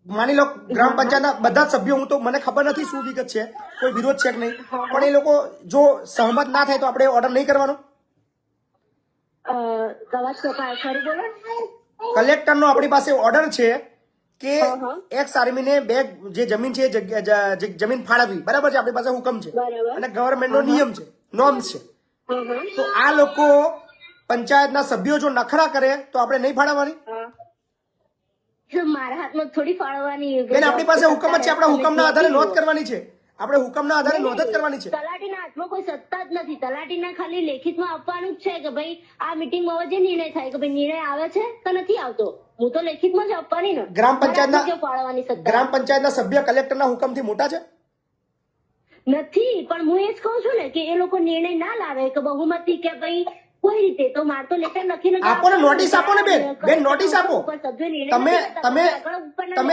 માની લો ગ્રામ પંચાયતના બધા જ સભ્યો, હું તો મને ખબર નથી શું વિગત છે, કોઈ વિરોધ છે કે નહીં, પણ એ લોકો જો સહમત ના થાય તો આપણે ઓર્ડર નહીં કરવાનો. કલેક્ટરનો આપણી પાસે ઓર્ડર છે કે એક્સ આર્મીને બે જે જમીન છે જમીન ફાળવવી, બરાબર છે, આપણી પાસે હુકમ છે અને ગવર્મેન્ટનો નિયમ છે, નોર્મ્સ છે. તો આ લોકો પંચાયતના સભ્યો જો નખરા કરે તો આપણે નહીં ફાળવવાની. મારા હાથમાં થોડી ફાળવવાની. બેન આપણી પાસે હુકમ જ છે, આપણા હુકમના આધારે નોંધ કરવાની છે, આપણે હુકમના આધારે નોંધ જ કરવાની છે. તલાટીના હાથમાં કોઈ સત્તા જ નથી. તલાટીના ખાલી લેખિતમાં આપવાનું જ છે કે ભાઈ આ મીટિંગમાં જે નિર્ણય થાય કે ભાઈ નિર્ણય આવે છે કે નથી આવતો, હું તો લેખિતમાં જ આપવાની ને. ગ્રામ પંચાયતના સભ્ય કલેક્ટરના હુકમથી મોટા છે નથી, પણ હું એ જ કહું છું ને કે એ લોકો નિર્ણય ના લાવે કે બહુમતી કે ભાઈ કોઈ રીતે, તો માર તો લેટર લખીને આપો ને, નોટિસ આપો ને બેન, નોટિસ આપો. તમે